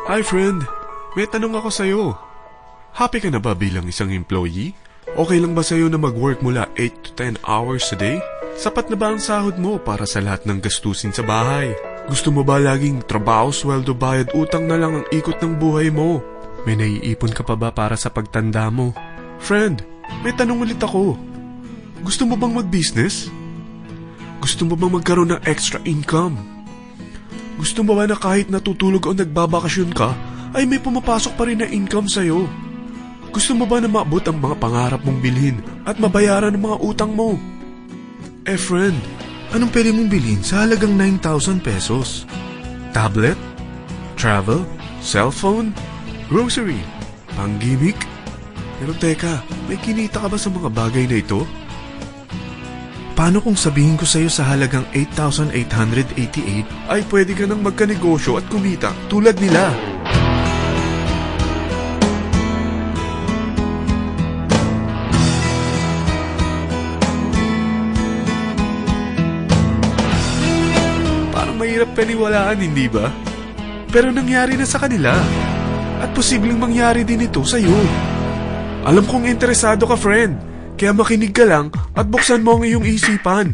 Hi friend, may tanong ako sa'yo. Happy ka na ba bilang isang employee? Okay lang ba sa'yo na mag-work mula 8 to 10 hours a day? Sapat na ba ang sahod mo para sa lahat ng gastusin sa bahay? Gusto mo ba laging trabaho, sweldo, bayad, utang na lang ang ikot ng buhay mo? May naiipon ka pa ba para sa pagtanda mo? Friend, may tanong ulit ako. Gusto mo bang mag-business? Gusto mo bang magkaroon ng extra income? Gusto mo ba na kahit natutulog o nagbabakasyon ka, ay may pumapasok pa rin na income sa'yo? Gusto mo ba na maabot ang mga pangarap mong bilhin at mabayaran ang mga utang mo? Friend, anong pwede mong bilhin sa halagang 9,000 pesos? Tablet? Travel? Cellphone? Grocery? Pang-gimmick? Pero teka, may kinita ka ba sa mga bagay na ito? Paano kung sabihin ko sa'yo sa halagang 8,888 ay pwede ka nang magkanegosyo at kumita tulad nila? Parang mahirap paniwalaan, hindi ba? Pero nangyari na sa kanila. At posibleng mangyari din ito sa'yo. Alam kong interesado ka, friend. Kaya makinig ka lang at buksan mo ang iyong isipan.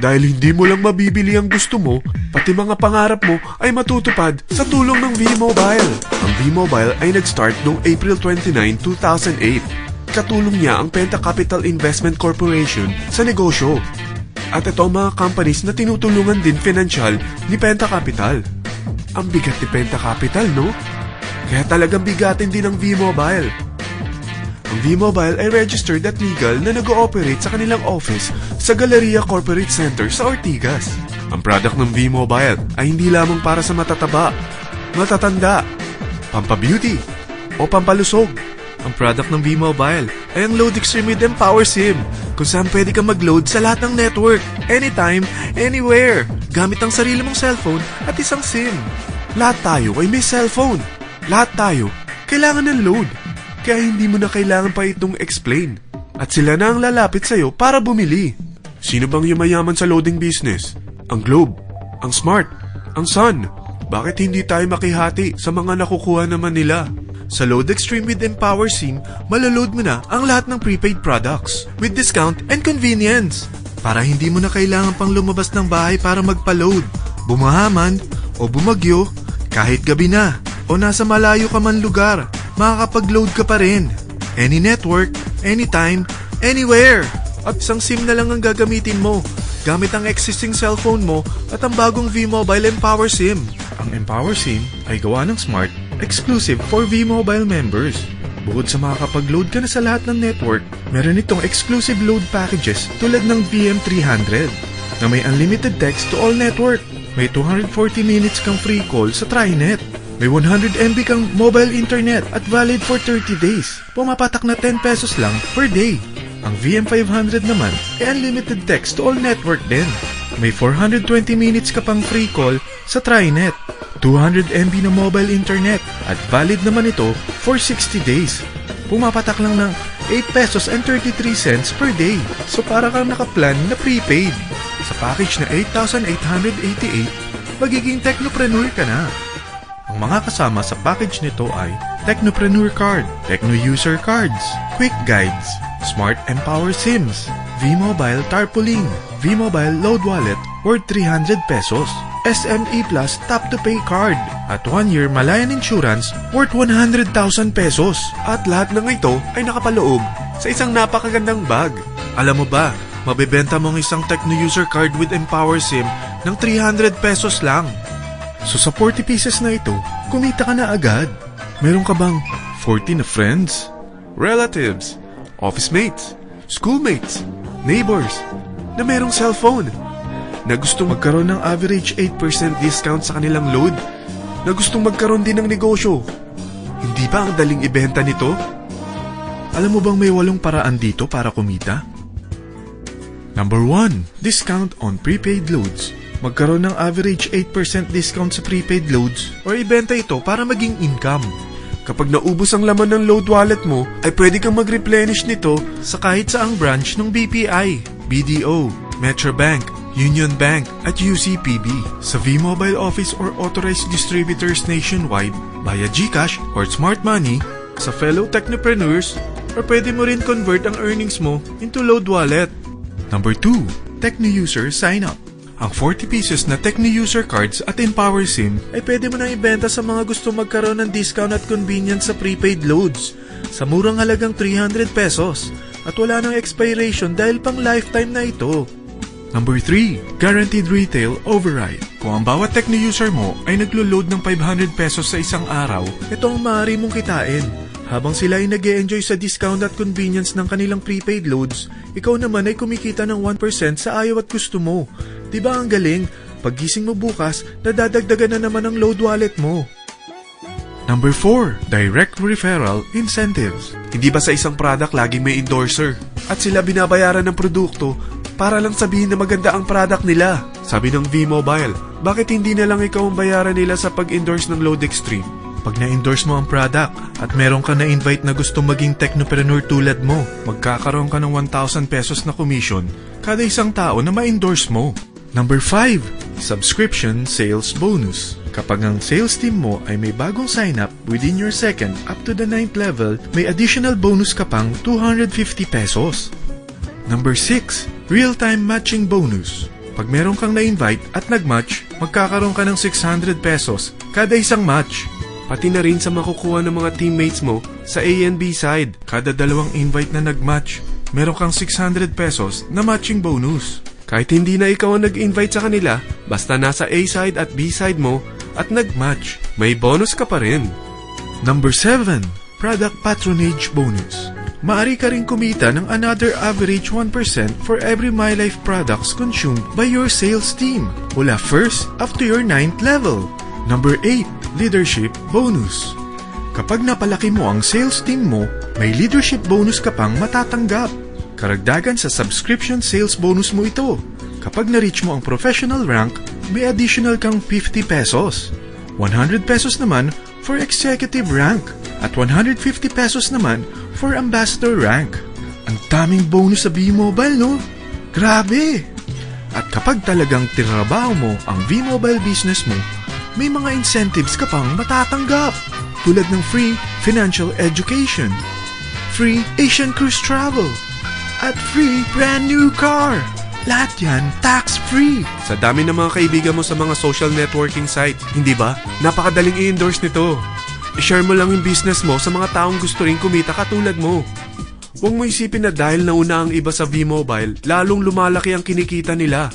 Dahil hindi mo lang mabibili ang gusto mo, pati mga pangarap mo ay matutupad sa tulong ng V-Mobile. Ang V-Mobile ay nag-start noong April 29, 2008. Katulong niya ang Penta Capital Investment Corporation sa negosyo. At ito ang mga companies na tinutulungan din financial ni Penta Capital. Ang bigat ni Penta Capital, no? Kaya talagang bigatin din ang V-Mobile. Ang V-Mobile ay registered at legal na nag-ooperate sa kanilang office sa Galleria Corporate Center sa Ortigas. Ang product ng V-Mobile ay hindi lamang para sa matataba, matatanda, pampabeauty, o pampalusog. Ang product ng V-Mobile ay ang Load Extreme with Empower SIM, kung saan pwede kang mag-load sa lahat ng network, anytime, anywhere, gamit ang sarili mong cellphone at isang SIM. Lahat tayo ay may cellphone. Lahat tayo kailangan ng load. Kaya hindi mo na kailangan pa itong explain. At sila na ang lalapit sa'yo para bumili. Sino bang yumayaman sa loading business? Ang Globe, ang Smart, ang Sun. Bakit hindi tayo makihati sa mga nakukuha naman nila? Sa Load Extreme with Empower SIM, malaload mo na ang lahat ng prepaid products with discount and convenience. Para hindi mo na kailangan pang lumabas ng bahay para magpa-load. Bumahaman o bumagyo, kahit gabi na o nasa malayo ka man lugar, makakapag-load ka pa rin. Any network, anytime, anywhere. At isang SIM na lang ang gagamitin mo, gamit ang existing cellphone mo at ang bagong V-Mobile Empower SIM. Ang Empower SIM ay gawa ng Smart, exclusive for V-Mobile members. Bukod sa makakapag-load ka na sa lahat ng network, meron itong exclusive load packages tulad ng VM300 na may unlimited text to all network. May 240 minutes kang free call sa TriNet. May 100 MB kang mobile internet at valid for 30 days. Pumapatak na 10 pesos lang per day. Ang VM500 naman ay unlimited text to all network din. May 420 minutes ka pang free call sa TriNet. 200 MB na mobile internet at valid naman ito for 60 days. Pumapatak lang ng 8 pesos and 33 cents per day. So para kang nakaplan na prepaid. Sa package na 8,888, magiging technopreneur ka na. Ang mga kasama sa package nito ay Technopreneur Card, Techno User Cards, Quick Guides, Smart Empower SIMs, V-Mobile Tarpaulin, V-Mobile Load Wallet worth 300 pesos, SME Plus Tap to Pay Card, at 1-year Malayan Insurance worth 100,000 pesos. At lahat ng ito ay nakapaloob sa isang napakagandang bag. Alam mo ba, mabebenta mo ang isang Techno User Card with Empower SIM ng 300 pesos lang. So sa 40 pieces na ito, kumita ka na agad. Meron ka bang 40 na friends, relatives, office mates, schoolmates, neighbors, na merong cellphone, na gustong magkaroon ng average 8% discount sa kanilang load, na gustong magkaroon din ng negosyo? Hindi ba ang daling ibenta nito? Alam mo bang may 8 paraan dito para kumita? Number 1, discount on prepaid loads. Magkaroon ng average 8% discount sa prepaid loads o ibenta ito para maging income. Kapag naubos ang laman ng load wallet mo, ay pwede kang mag-replenish nito sa kahit saang branch ng BPI, BDO, Metrobank, Union Bank at UCPB, sa V-Mobile office or authorized distributors nationwide, via GCash or Smart Money, sa fellow technopreneurs, or pwede mo rin convert ang earnings mo into load wallet. Number 2, Techno-User Sign Up. Ang 40 pieces na Techno-User cards at Empower SIM ay pwede mo nang ibenta sa mga gusto magkaroon ng discount at convenience sa prepaid loads sa murang halagang 300 pesos at wala nang expiration dahil pang lifetime na ito. Number 3, Guaranteed Retail Override. Kung ang bawat Techno-User mo ay naglo-load ng 500 pesos sa isang araw, ito ang maaari mong kitain. Habang sila ay nag-e-enjoy sa discount at convenience ng kanilang prepaid loads, ikaw naman ay kumikita ng 1% sa ayaw at gusto mo. Diba ang galing? Paggising mo bukas, nadadagdagan na naman ang load wallet mo. Number 4, Direct Referral Incentives. Hindi ba sa isang product laging may endorser? At sila binabayaran ng produkto para lang sabihin na maganda ang product nila. Sabi ng V-Mobile, bakit hindi na lang ikaw ang bayaran nila sa pag-endorse ng Load Extreme? Pag na-endorse mo ang product at meron ka na-invite na gusto maging technopreneur tulad mo, magkakaroon ka ng 1,000 pesos na commission kada isang tao na ma-endorse mo. Number 5, Subscription Sales Bonus. Kapag ang sales team mo ay may bagong sign-up within your second up to the 9th level, may additional bonus ka pang 250 pesos. Number 6, Real-Time Matching Bonus. Pag meron kang na-invite at nag-match, magkakaroon ka ng 600 pesos kada isang match. Pati na rin sa makukuha ng mga teammates mo sa A and B side. Kada dalawang invite na nag-match, meron kang 600 pesos na matching bonus. Kahit hindi na ikaw ang nag-invite sa kanila, basta nasa A side at B side mo at nag-match, may bonus ka pa rin. Number 7, Product Patronage Bonus. Maari ka rin kumita ng another average 1% for every MyLife products consumed by your sales team mula 1st up to your 9th level. Number 8, Leadership Bonus. Kapag napalaki mo ang sales team mo, may leadership bonus ka pang matatanggap. Karagdagan sa subscription sales bonus mo ito. Kapag na-reach mo ang professional rank, may additional kang 50 pesos. 100 pesos naman for executive rank at 150 pesos naman for ambassador rank. Ang daming bonus sa V-Mobile, no? Grabe! At kapag talagang tinrabaho mo ang V-Mobile business mo, may mga incentives ka pang matatanggap tulad ng free financial education, free Asian cruise travel, at free brand new car. Lahat yan tax-free. Sa dami ng mga kaibigan mo sa mga social networking sites, hindi ba? Napakadaling i-endorse nito. I-share mo lang yung business mo sa mga taong gusto rin kumita katulad mo. Huwag mo isipin na dahil nauna ang iba sa V-Mobile, lalong lumalaki ang kinikita nila.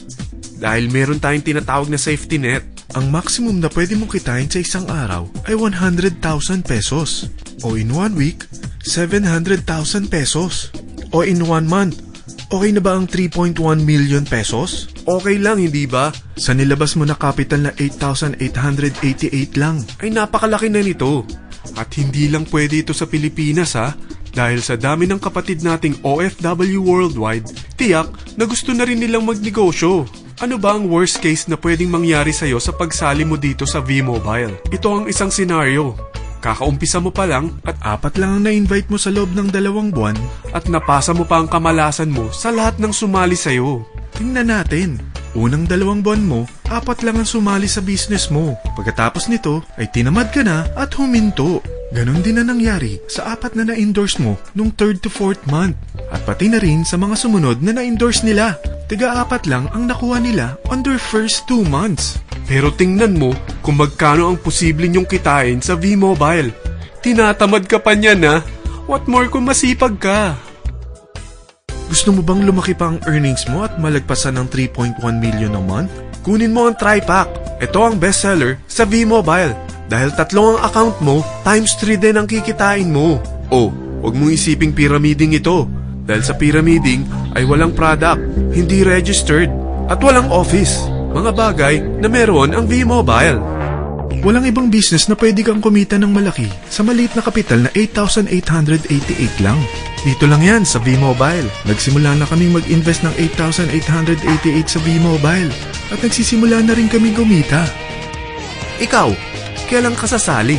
Dahil meron tayong tinatawag na safety net. Ang maximum na pwede mong kitain sa isang araw ay 100,000 pesos. O in 1 week, 700,000 pesos. O in 1 month, okay na ba ang 3.1 million pesos? Okay lang, hindi ba? Sa nilabas mo na capital na 8,888 lang, ay napakalaki na nito. At hindi lang pwede ito sa Pilipinas ha, dahil sa dami ng kapatid nating OFW worldwide, tiyak na gusto na rin nilang magnegosyo. Ano ba ang worst case na pwedeng mangyari sa'yo sa pagsali mo dito sa V-Mobile? Ito ang isang senaryo. Kakaumpisa mo pa lang at 4 lang ang na-invite mo sa loob ng 2 buwan at napasa mo pa ang kamalasan mo sa lahat ng sumali sa'yo. Tingnan natin. Unang 2 buwan mo, 4 lang ang sumali sa business mo. Pagkatapos nito ay tinamad ka na at huminto. Ganon din na nangyari sa 4 na na-endorse mo nung 3rd to 4th month. At pati na rin sa mga sumunod na na-endorse nila. Tiga-4 lang ang nakuha nila on their first 2 months. Pero tingnan mo kung magkano ang posible nyong kitain sa V-Mobile. Tinatamad ka pa niyan ha? What more kung masipag ka? Gusto mo bang lumaki pa ang earnings mo at malagpasan ng 3.1 million a month? Kunin mo ang TriPack. Ito ang bestseller sa V-Mobile. Dahil 3 ang account mo, times 3 din ang kikitain mo. Oh, huwag mong isiping pyramiding ito. Dahil sa pyramiding ay walang product, hindi registered, at walang office. Mga bagay na meron ang V-Mobile. Walang ibang business na pwede kang kumita ng malaki sa maliit na kapital na 8,888 lang. Dito lang yan sa V-Mobile. Nagsimula na kaming mag-invest ng 8,888 sa V-Mobile at nagsisimula na rin kaming kumita. Ikaw, kailan ka sasali?